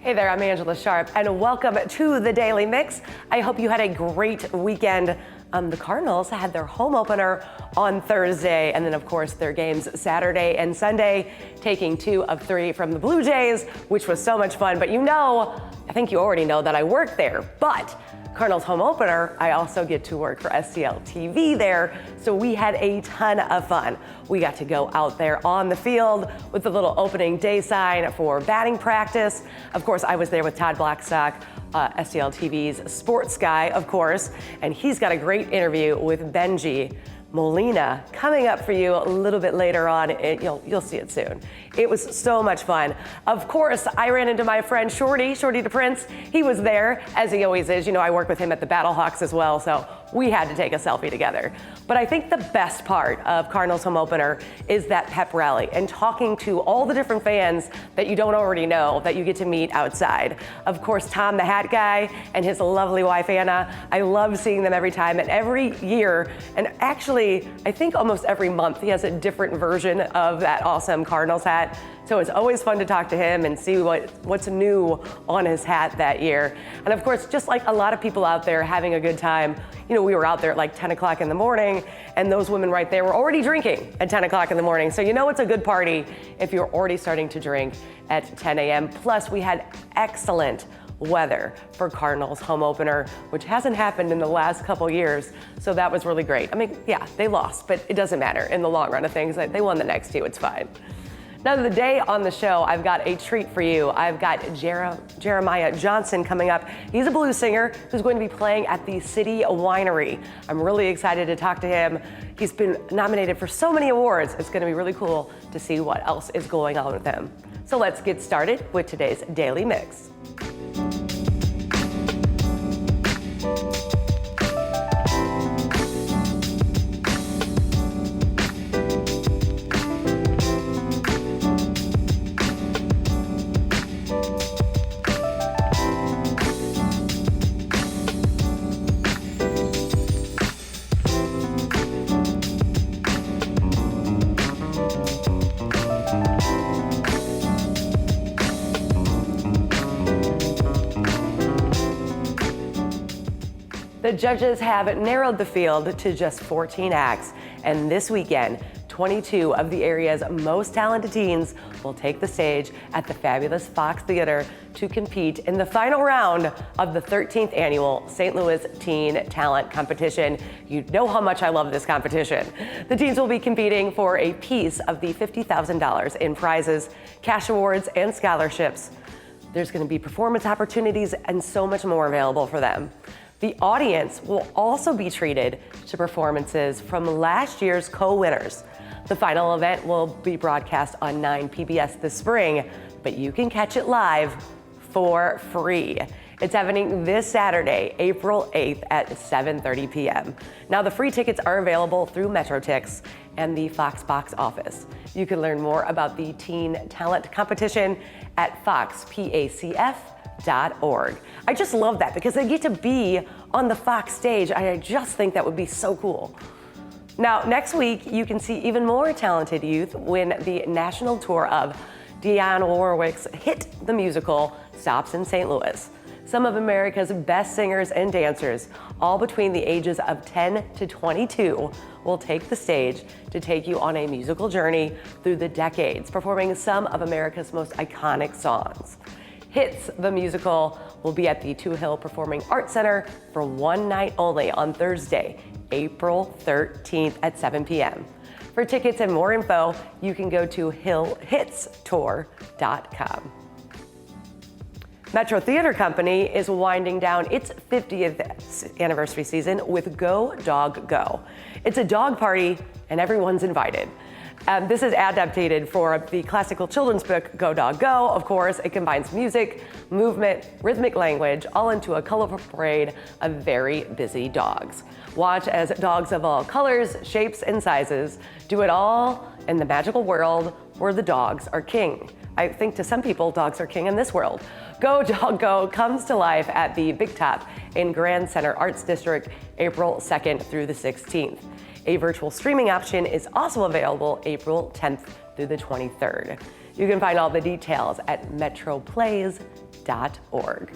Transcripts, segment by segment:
Hey there, I'm Angella Sharpe, and welcome to the Daily Mix. I hope you had a great weekend. The Cardinals had their home opener on Thursday, and then of course their games Saturday and Sunday, taking 2 of 3 from the Blue Jays, which was so much fun. But I think you already know that I work there, but Cardinals home opener, I also get to work for STL TV there, so we had a ton of fun. We got to go out there on the field with the little opening day sign for batting practice. Of course, I was there with Todd Blackstock, STL TV's sports guy, of course, and he's got a great interview with Benji Molina coming up for you a little bit later on. You'll see it soon. It was so much fun. Of course, I ran into my friend Shorty the Prince. He was there, as he always is. I work with him at the Battlehawks as well, so we had to take a selfie together. But I think the best part of Cardinals home opener is that pep rally and talking to all the different fans that you don't already know that you get to meet outside. Of course, Tom the Hat Guy and his lovely wife Anna. I love seeing them every time, and every year, and actually I think almost every month, he has a different version of that awesome Cardinals hat. So it's always fun to talk to him and see what's new on his hat that year. And of course, just like a lot of people out there having a good time, we were out there at like 10 o'clock in the morning, and those women right there were already drinking at 10 o'clock in the morning. So it's a good party if you're already starting to drink at 10 a.m. Plus, we had excellent weather for Cardinals home opener, which hasn't happened in the last couple years. So that was really great. They lost, but it doesn't matter in the long run of things. They won the next 2, it's fine. Now, today on the show, I've got a treat for you. I've got Jeremiah Johnson coming up. He's a blues singer who's going to be playing at the City Winery. I'm really excited to talk to him. He's been nominated for so many awards. It's going to be really cool to see what else is going on with him. So let's get started with today's Daily Mix. The judges have narrowed the field to just 14 acts, and this weekend, 22 of the area's most talented teens will take the stage at the fabulous Fox Theater to compete in the final round of the 13th annual St. Louis Teen Talent Competition. You know how much I love this competition. The teens will be competing for a piece of the $50,000 in prizes, cash awards, and scholarships. There's going to be performance opportunities and so much more available for them. The audience will also be treated to performances from last year's co-winners. The final event will be broadcast on 9 PBS this spring, but you can catch it live for free. It's happening this Saturday, April 8th at 7:30 p.m. Now, the free tickets are available through MetroTix and the Fox Box office. You can learn more about the Teen Talent Competition at foxpacf.org. I just love that because they get to be on the Fox stage. I just think that would be so cool. Now, next week, you can see even more talented youth win the national tour of Dionne Warwick's hit the musical stops in St. Louis. Some of America's best singers and dancers, all between the ages of 10 to 22, will take the stage to take you on a musical journey through the decades, performing some of America's most iconic songs. Hits the Musical will be at the Touhill Performing Arts Center for one night only on Thursday, April 13th at 7 p.m. For tickets and more info, you can go to hillhitstour.com. Metro Theater Company is winding down its 50th anniversary season with Go Dog Go. It's a dog party and everyone's invited. This is adapted for the classical children's book, Go Dog Go. Of course, it combines music, movement, rhythmic language, all into a colorful parade of very busy dogs. Watch as dogs of all colors, shapes, and sizes do it all in the magical world where the dogs are king. I think to some people, dogs are king in this world. Go Dog Go comes to life at the Big Top in Grand Center Arts District, April 2nd through the 16th. A virtual streaming option is also available April 10th through the 23rd. You can find all the details at metroplays.org.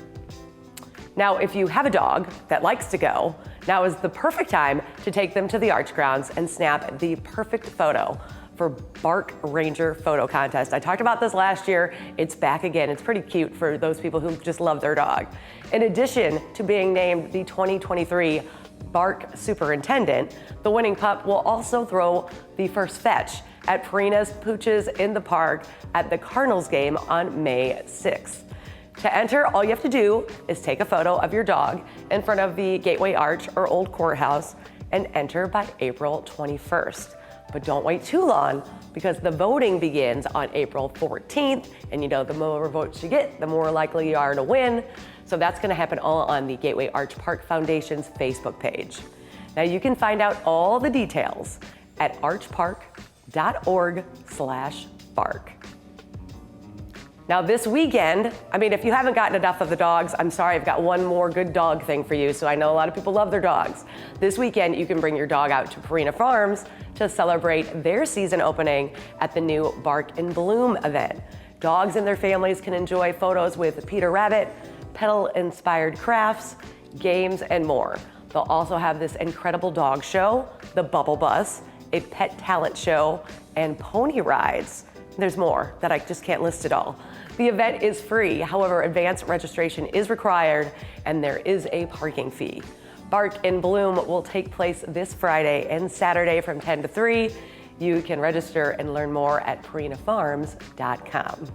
Now, if you have a dog that likes to go, now is the perfect time to take them to the Arch Grounds and snap the perfect photo for B.A.R.K Ranger Photo Contest. I talked about this last year. It's back again. It's pretty cute for those people who just love their dog. In addition to being named the 2023 B.A.R.K Superintendent, the winning pup will also throw the first fetch at Purina's Pooches in the Park at the Cardinals game on May 6th. To enter, all you have to do is take a photo of your dog in front of the Gateway Arch or Old Courthouse and enter by April 21st. But don't wait too long because the voting begins on April 14th. And you know, the more votes you get, the more likely you are to win. So that's going to happen all on the Gateway Arch Park Foundation's Facebook page. Now you can find out all the details at archpark.org/BARK. Now this weekend, if you haven't gotten enough of the dogs, I'm sorry, I've got one more good dog thing for you. So I know a lot of people love their dogs. This weekend, you can bring your dog out to Purina Farms to celebrate their season opening at the new B.A.R.K in Bloom event. Dogs and their families can enjoy photos with Peter Rabbit, pedal-inspired crafts, games, and more. They'll also have this incredible dog show, the Bubble Bus, a pet talent show, and pony rides. There's more that I just can't list it all. The event is free. However, advanced registration is required and there is a parking fee. B.A.R.K in Bloom will take place this Friday and Saturday from 10 to 3. You can register and learn more at purinafarms.com.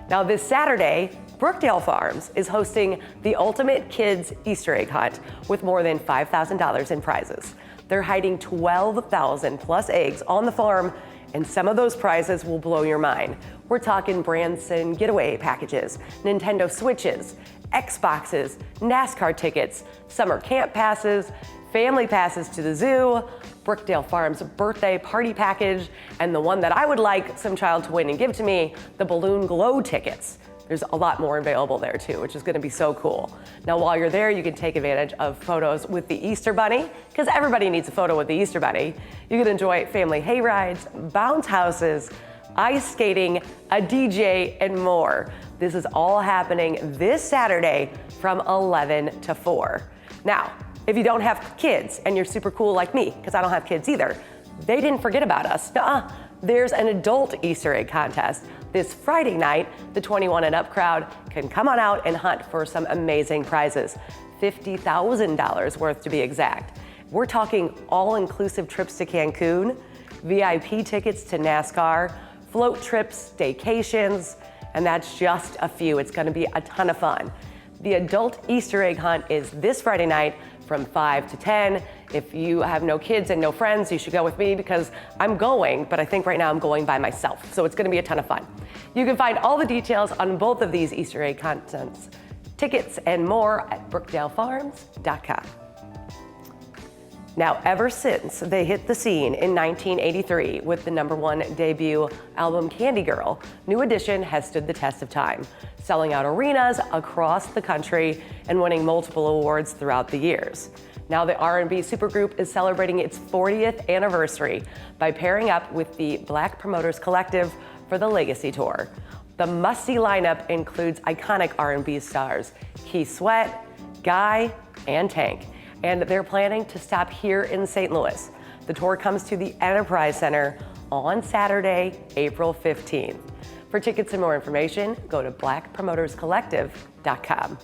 Now this Saturday, Brookdale Farms is hosting the Ultimate Kids Easter Egg Hunt with more than $5,000 in prizes. They're hiding 12,000 plus eggs on the farm, and some of those prizes will blow your mind. We're talking Branson getaway packages, Nintendo Switches, Xboxes, NASCAR tickets, summer camp passes, family passes to the zoo, Brookdale Farms birthday party package, and the one that I would like some child to win and give to me, the Balloon Glow tickets. There's a lot more available there too, which is gonna be so cool. Now, while you're there, you can take advantage of photos with the Easter Bunny, because everybody needs a photo with the Easter Bunny. You can enjoy family hay rides, bounce houses, ice skating, a DJ, and more. This is all happening this Saturday from 11 to 4. Now, if you don't have kids and you're super cool like me, because I don't have kids either, they didn't forget about us. There's an adult Easter egg contest. This Friday night, the 21 and up crowd can come on out and hunt for some amazing prizes. $50,000 worth to be exact. We're talking all-inclusive trips to Cancun, VIP tickets to NASCAR, float trips, staycations, and that's just a few. It's gonna be a ton of fun. The adult Easter egg hunt is this Friday night from 5 to 10. If you have no kids and no friends, you should go with me because I'm going, but I think right now I'm going by myself. So it's gonna be a ton of fun. You can find all the details on both of these Easter egg contents, tickets, and more at brookdalefarms.com. Now, ever since they hit the scene in 1983 with the #1 debut album Candy Girl, New Edition has stood the test of time, selling out arenas across the country and winning multiple awards throughout the years. Now the R&B supergroup is celebrating its 40th anniversary by pairing up with the Black Promoters Collective for the Legacy Tour. The must-see lineup includes iconic R&B stars Keith Sweat, Guy, and Tank, and they're planning to stop here in St. Louis. The tour comes to the Enterprise Center on Saturday, April 15th. For tickets and more information, go to blackpromoterscollective.com.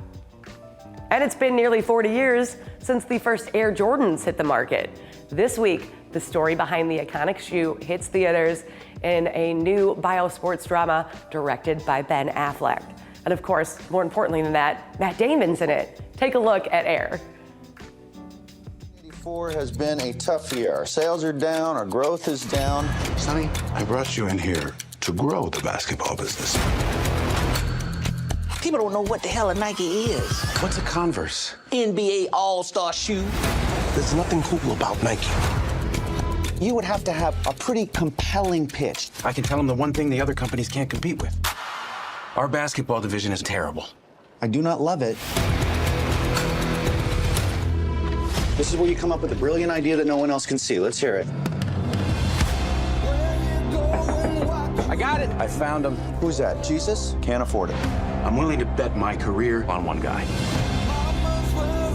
And it's been nearly 40 years since the first Air Jordans hit the market. This week, the story behind the iconic shoe hits theaters in a new biosports drama directed by Ben Affleck. And of course, more importantly than that, Matt Damon's in it. Take a look at Air. 1984 has been a tough year. Our sales are down, our growth is down. Sonny, I brought you in here to grow the basketball business. People don't know what the hell a Nike is. What's a Converse? NBA All-Star shoe. There's nothing cool about Nike. You would have to have a pretty compelling pitch. I can tell them the one thing the other companies can't compete with. Our basketball division is terrible. I do not love it. This is where you come up with a brilliant idea that no one else can see. Let's hear it. I got it. I found him. Who's that? Jesus? Can't afford it. I'm willing to bet my career on one guy.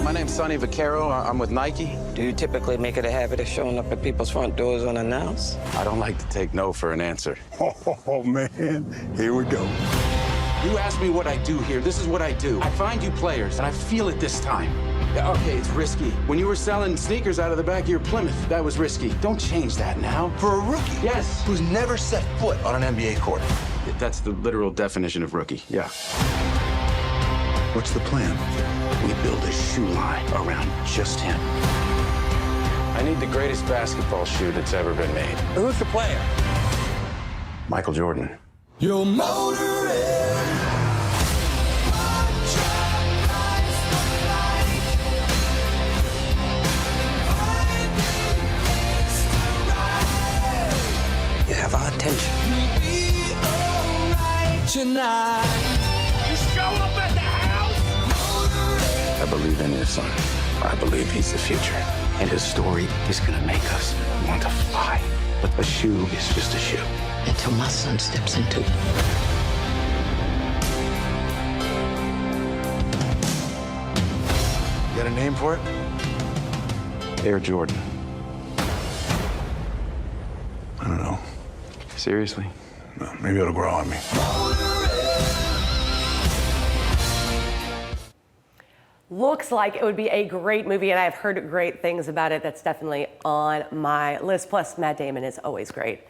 My name's Sonny Vaccaro. I'm with Nike. Do you typically make it a habit of showing up at people's front doors unannounced? I don't like to take no for an answer. Oh, man, here we go. You ask me what I do here. This is what I do. I find you players, and I feel it this time. Yeah, okay, it's risky. When you were selling sneakers out of the back of your Plymouth, that was risky. Don't change that now. For a rookie? Yes. Who's never set foot on an NBA court. That's the literal definition of rookie, yeah. What's the plan? We build a shoe line around just him. I need the greatest basketball shoe that's ever been made. Who's the player? Michael Jordan. Your motor is... You have our attention. I believe in your son. I believe he's the future. And his story is gonna make us want to fly. But a shoe is just a shoe. Until my son steps into it. You got a name for it? Air Jordan. I don't know. Seriously? No, maybe it'll grow on me. Looks like it would be a great movie, and I've heard great things about it. That's definitely on my list. Plus, Matt Damon is always great.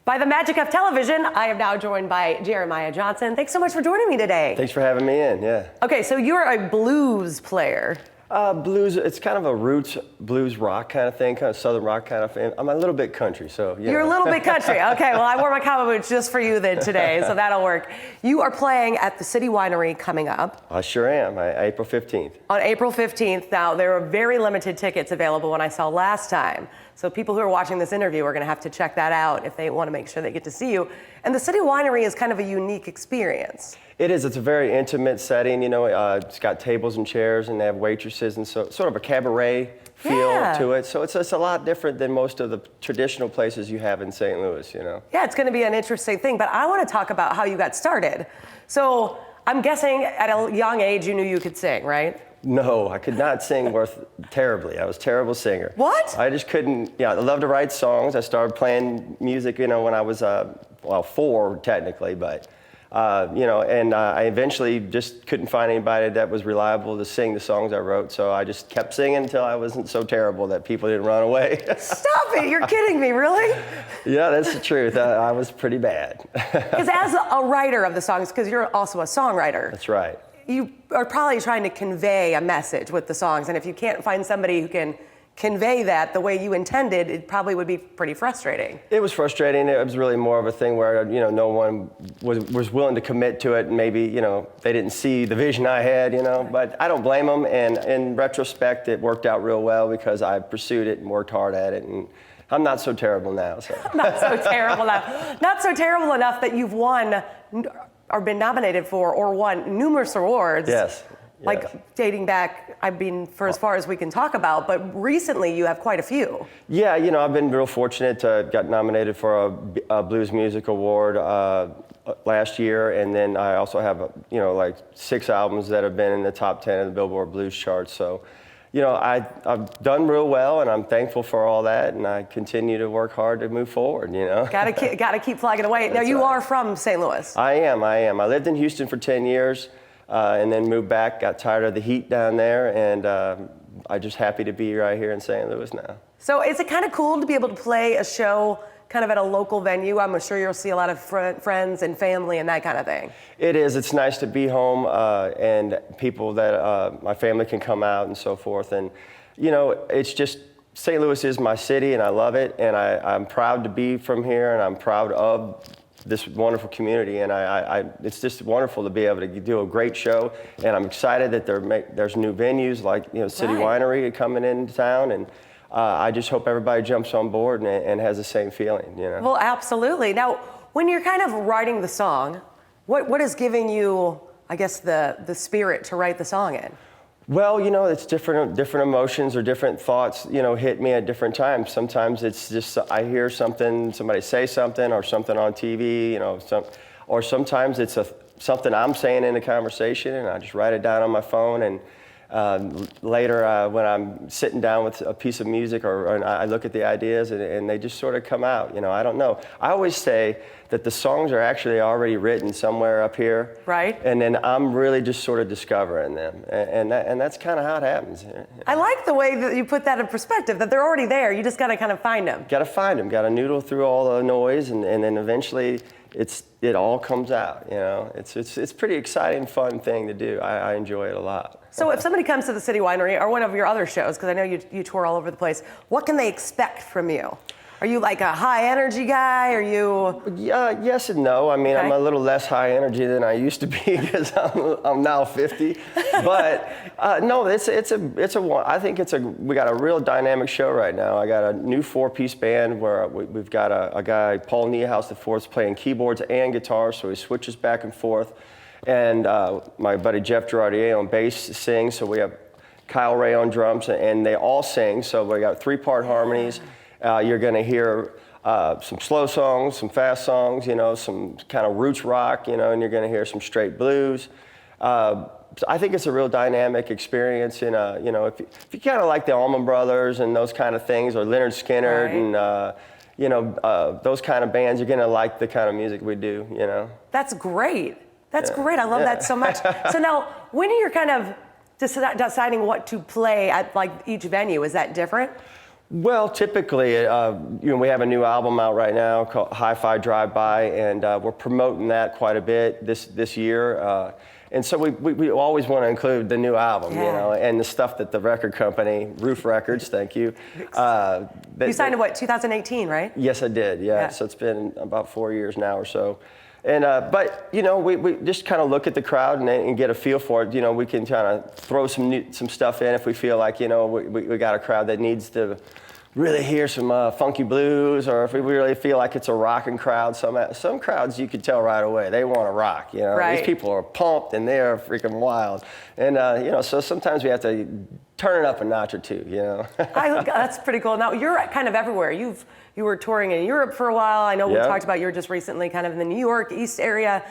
By the magic of television, I am now joined by Jeremiah Johnson. Thanks so much for joining me today. Thanks for having me in, yeah. Okay, so you're a blues player. Blues, it's kind of a roots blues rock kind of thing, kind of southern rock kind of thing. I'm a little bit country, so You're a little bit country. Okay, well, I wore my cowboy boots just for you then today, so that'll work. You are playing at the City Winery coming up. I sure am, April 15th. On April 15th. Now, there are very limited tickets available when I saw last time. So people who are watching this interview are gonna have to check that out if they wanna make sure they get to see you. And the City Winery is kind of a unique experience. It is, it's a very intimate setting, you know, it's got tables and chairs and they have waitresses and so sort of a cabaret feel to it. So it's a lot different than most of the traditional places you have in St. Louis, you know. Yeah, it's gonna be an interesting thing, but I wanna talk about how you got started. So I'm guessing at a young age you knew you could sing, right? No, I could not sing worth terribly. I was a terrible singer. What? I just couldn't, I love to write songs. I started playing music, you know, when I was, 4 technically, but, and I eventually just couldn't find anybody that was reliable to sing the songs I wrote, so I just kept singing until I wasn't so terrible that people didn't run away. Stop it, you're kidding me, really? Yeah, that's the truth. I was pretty bad. Because as a writer of the songs, because you're also a songwriter. That's right. You are probably trying to convey a message with the songs, and if you can't find somebody who can convey that the way you intended, it probably would be pretty frustrating. It was frustrating. It was really more of a thing where, no one was willing to commit to it, and maybe, they didn't see the vision I had, but I don't blame them, and in retrospect, it worked out real well because I pursued it and worked hard at it, and I'm not so terrible now, so. Not so terrible now. Not so terrible enough that you've won or been nominated for or won numerous awards. Yes. Like dating back, for as far as we can talk about, but recently you have quite a few. Yeah, I've been real fortunate to got nominated for a Blues Music Award last year, and then I also have, 6 albums that have been in the top 10 of the Billboard Blues charts. So, I've done real well, and I'm thankful for all that, and I continue to work hard to move forward, Gotta keep flagging away. Now, you are from St. Louis. I am. I lived in Houston for 10 years, and then moved back, got tired of the heat down there, and I'm just happy to be right here in St. Louis now. So is it kind of cool to be able to play a show kind of at a local venue? I'm sure you'll see a lot of friends and family and that kind of thing. It is. It's nice to be home and people that my family can come out and so forth. And, it's just, St. Louis is my city and I love it. And I'm proud to be from here and I'm proud of this wonderful community. And it's just wonderful to be able to do a great show. And I'm excited that there's new venues like, City Winery coming into town. And I just hope everybody jumps on board and has the same feeling, Well, absolutely. Now, when you're kind of writing the song, what is giving you, I guess, the spirit to write the song in? Well, it's different emotions or different thoughts, hit me at different times. Sometimes it's just I hear something, somebody say something or something on TV, or sometimes it's something I'm saying in a conversation and I just write it down on my phone, and later when I'm sitting down with a piece of music or I look at the ideas and they just sort of come out, I don't know. I always say that the songs are actually already written somewhere up here. Right. And then I'm really just sort of discovering them. And that's kind of how it happens. I like the way that you put that in perspective, that they're already there. You just got to kind of find them. Got to find them, got to noodle through all the noise, and then eventually it all comes out. It's pretty exciting, fun thing to do. I enjoy it a lot. So if somebody comes to the City Winery or one of your other shows, because I know you tour all over the place, what can they expect from you? Are you like a high energy guy? Are you? Yeah, yes and no. I mean, Okay. I'm a little less high energy than I used to be because I'm now 50. But no, I think we got a real dynamic show right now. I got a new 4-piece band where we've got a guy, Paul Niehaus IV, playing keyboards and guitar, so he switches back and forth. And my buddy Jeff Girardier on bass sings, so we have Kyle Ray on drums, and they all sing, so we got 3-part harmonies. You're going to hear some slow songs, some fast songs, some kind of roots rock, and you're going to hear some straight blues. I think it's a real dynamic experience. And if you kind of like the Allman Brothers and those kind of things, or Leonard Skinner, Right. and those kind of bands, you're going to like the kind of music we do. That's great. That's great. I love that so much. So now, when you're kind of deciding what to play at like each venue, is that different? Well, typically, we have a new album out right now called Hi-Fi Drive-By, and we're promoting that quite a bit this year. And so we always want to include the new album, and the stuff that the record company, Roof Records, thank you. You signed in 2018, right? Yes, I did, yeah. So it's been about 4 years now or so. And but we just kind of look at the crowd and get a feel for it. We can kind of throw some stuff in if we feel like we got a crowd that needs to really hear some funky blues, or if we really feel like it's a rocking crowd. Some crowds you could tell right away they want to rock. Right. These people are pumped and they are freaking wild. And so sometimes we have to turn it up a notch or two. That's pretty cool. Now you're kind of everywhere. You were touring in Europe for a while. I know we talked about you were just recently kind of in the New York East area.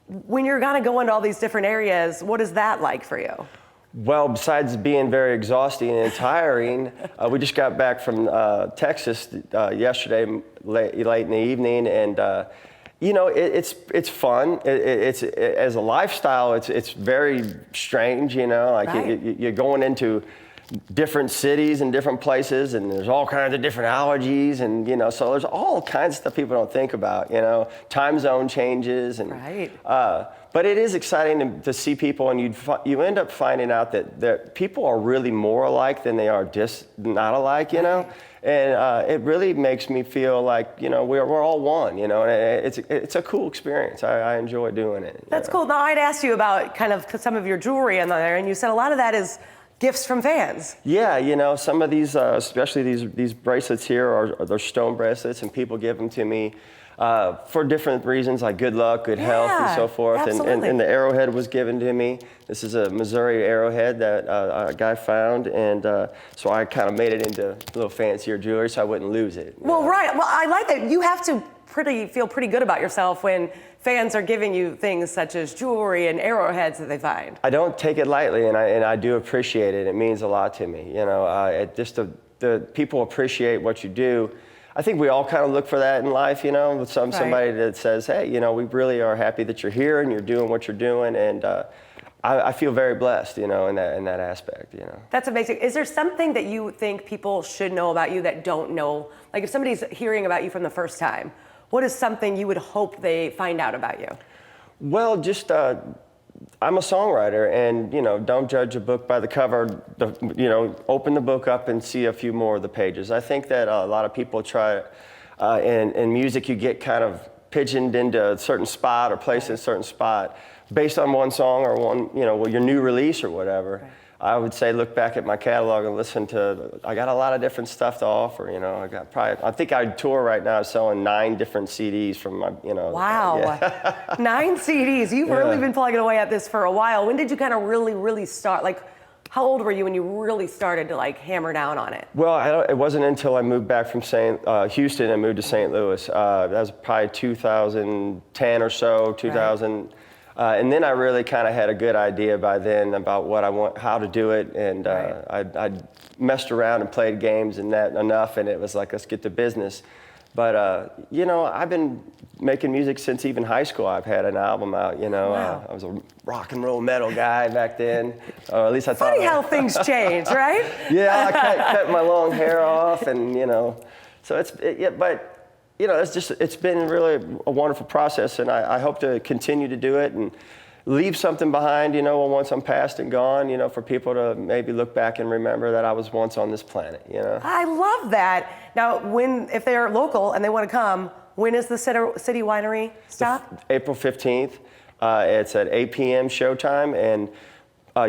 When you're gonna go into all these different areas, what is that like for you? Well, besides being very exhausting and tiring, we just got back from Texas yesterday, late in the evening, and it's fun. It's as a lifestyle, it's very strange. Right. You're going into different cities and different places, and there's all kinds of different allergies, and so there's all kinds of stuff people don't think about. Time zone changes, and right. But it is exciting to see people, and you end up finding out that people are really more alike than they are just not alike. And it really makes me feel like we're all one. And it's a cool experience. I enjoy doing it. That's cool. Now I'd asked you about kind of some of your jewelry in there, and you said a lot of that is gifts from fans. Yeah, some of these, especially these bracelets here, they're stone bracelets, and people give them to me for different reasons, like good luck, good health, and so forth. And the arrowhead was given to me. This is a Missouri arrowhead that a guy found, and so I kind of made it into a little fancier jewelry so I wouldn't lose it. Well, right. Well, I like that. You have to feel pretty good about yourself when fans are giving you things such as jewelry and arrowheads that they find. I don't take it lightly, and I do appreciate it. It means a lot to me. The people appreciate what you do. I think we all kind of look for that in life, with somebody that says, hey, we really are happy that you're here and you're doing what you're doing, and I feel very blessed, in that aspect, That's amazing. Is there something that you think people should know about you that don't know? Like if somebody's hearing about you from the first time, what is something you would hope they find out about you? Well, just I'm a songwriter, and don't judge a book by the cover. Open the book up and see a few more of the pages. I think that a lot of people try, in music, you get kind of pigeoned into a certain spot or placed in a certain spot based on one song or one, your new release or whatever. Right. I would say look back at my catalog and listen to. I got a lot of different stuff to offer. I think I tour right now selling 9 different CDs from my. Wow, yeah. 9 CDs. You've really been plugging away at this for a while. When did you kind of really start? Like, How old were you when you really started to like hammer down on it? Well, it wasn't until I moved back from Houston and moved to St. Louis. That was probably 2010 or so, 2000. And then I really kind of had a good idea by then about what I want, how to do it. And I messed around and played games and that enough, and it was like, let's get to business. But, you know, I've been making music since even high school. I've had an album out, you know. Wow. I was a rock and roll metal guy back then. Or at least I thought. Funny how things change, right? Yeah, I cut my long hair off, and, you know. So but, you know, it's been really a wonderful process, and I hope to continue to do it and leave something behind, you know, once I'm past and gone, you know, for people to maybe look back and remember that I was once on this planet, you know. I love that. Now, if they're local and they want to come, when is the City Winery stop? April 15th. It's at 8 p.m. showtime, and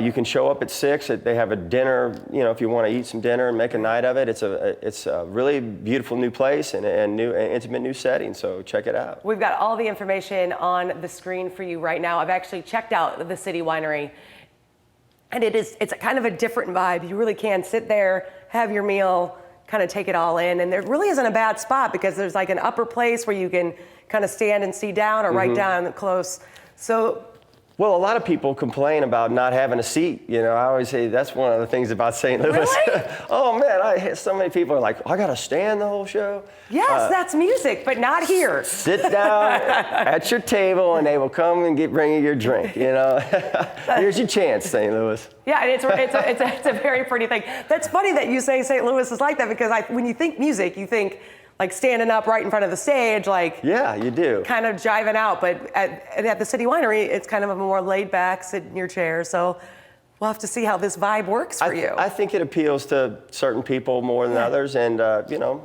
you can show up at 6. They have a dinner, you know, if you want to eat some dinner and make a night of it. It's a really beautiful new place and intimate new setting, so check it out. We've got all the information on the screen for you right now. I've actually checked out the City Winery, and it's a kind of a different vibe. You really can sit there, have your meal, kind of take it all in, and there really isn't a bad spot because there's like an upper place where you can kind of stand and see down or right down close. So. Well, a lot of people complain about not having a seat. You know, I always say that's one of the things about St. Louis. Really? Oh man, so many people are like, I gotta stand the whole show. Yes, that's music, but not here. Sit down at your table, and they will come and bring you your drink. You know, here's your chance, St. Louis. Yeah, and it's a very pretty thing. That's funny that you say St. Louis is like that because when you think music, you think like standing up right in front of the stage, like yeah, you do. Kind of jiving out, but at the City Winery, it's kind of a more laid back, sit in your chair. So we'll have to see how this vibe works for you. I think it appeals to certain people more than others, and you know,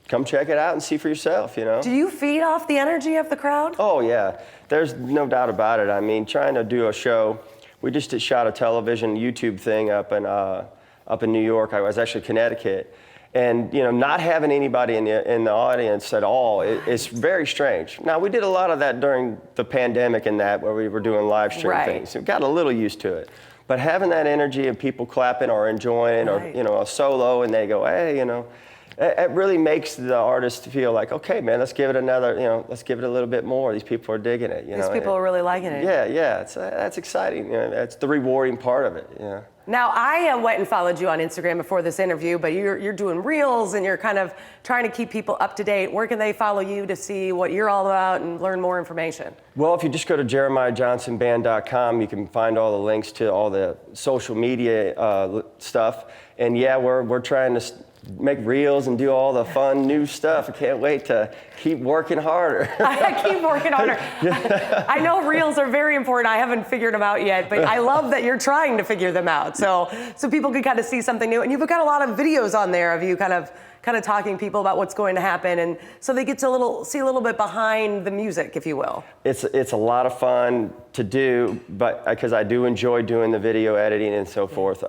come check it out and see for yourself. You know. Do you feed off the energy of the crowd? Oh yeah, there's no doubt about it. I mean, trying to do a show, we just shot a television YouTube thing up in New York. I was actually Connecticut. And you know, not having anybody in the audience at all, it's very strange. Now we did a lot of that during the pandemic and that, where we were doing live stream things. So we got a little used to it. But having that energy and people clapping or enjoying, or you know, a solo, and they go, hey, you know, it really makes the artist feel like, okay, man, let's give it another, you know, let's give it a little bit more. These people are digging it. You know, these people are really liking it. Yeah, that's exciting. You know, that's the rewarding part of it. You know. Now, I went and followed you on Instagram before this interview, but you're doing reels and you're kind of trying to keep people up to date. Where can they follow you to see what you're all about and learn more information? Well, if you just go to JeremiahJohnsonBand.com, you can find all the links to all the social media stuff. And yeah, we're trying to make reels and do all the fun new stuff. I can't wait to keep working harder. I keep working harder. I know reels are very important. I haven't figured them out yet, but I love that you're trying to figure them out. So people can kind of see something new. And you've got a lot of videos on there of you kind of talking to people about what's going to happen, and so they get to see a little bit behind the music, if you will. It's a lot of fun to do, but because I do enjoy doing the video editing and so forth.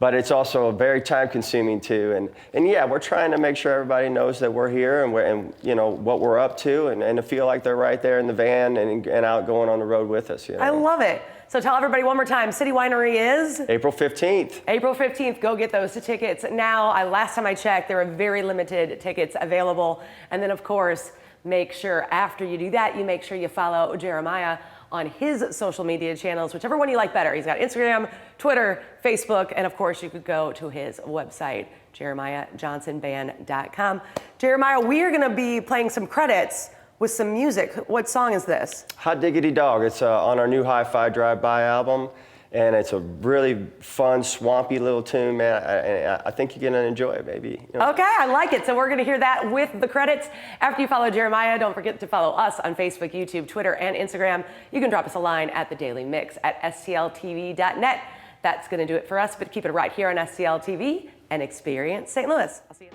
But it's also very time-consuming too, and yeah, we're trying to make sure everybody knows that we're here and you know what we're up to, and to feel like they're right there in the van and out going on the road with us. You know? I love it. So tell everybody one more time, City Winery is? April 15th. April 15th, go get those tickets. Now, last time I checked, there are very limited tickets available. And then of course, make sure after you do that, you make sure you follow Jeremiah on his social media channels, whichever one you like better. He's got Instagram, Twitter, Facebook, and of course you could go to his website, JeremiahJohnsonBand.com. Jeremiah, we are gonna be playing some credits with some music. What song is this? Hot Diggity Dog. It's on our new Hi-Fi Drive-By album, and it's a really fun, swampy little tune, man. I think you're gonna enjoy it, maybe. You know? Okay, I like it. So we're gonna hear that with the credits. After you follow Jeremiah, don't forget to follow us on Facebook, YouTube, Twitter, and Instagram. You can drop us a line at The Daily Mix at STLTV.net. That's gonna do it for us, but keep it right here on STL TV and experience St. Louis. I'll see you.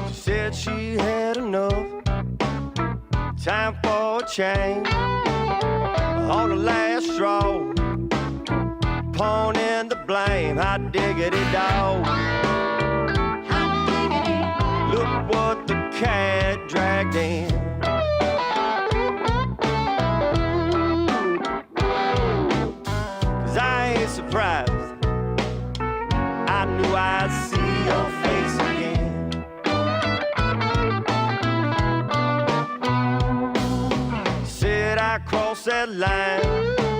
She said she had enough. Time for a change. On the last straw, pawning the blame. Hot diggity dog. Hot diggity. Look what the cat dragged in. 'Cause I ain't surprised. red line.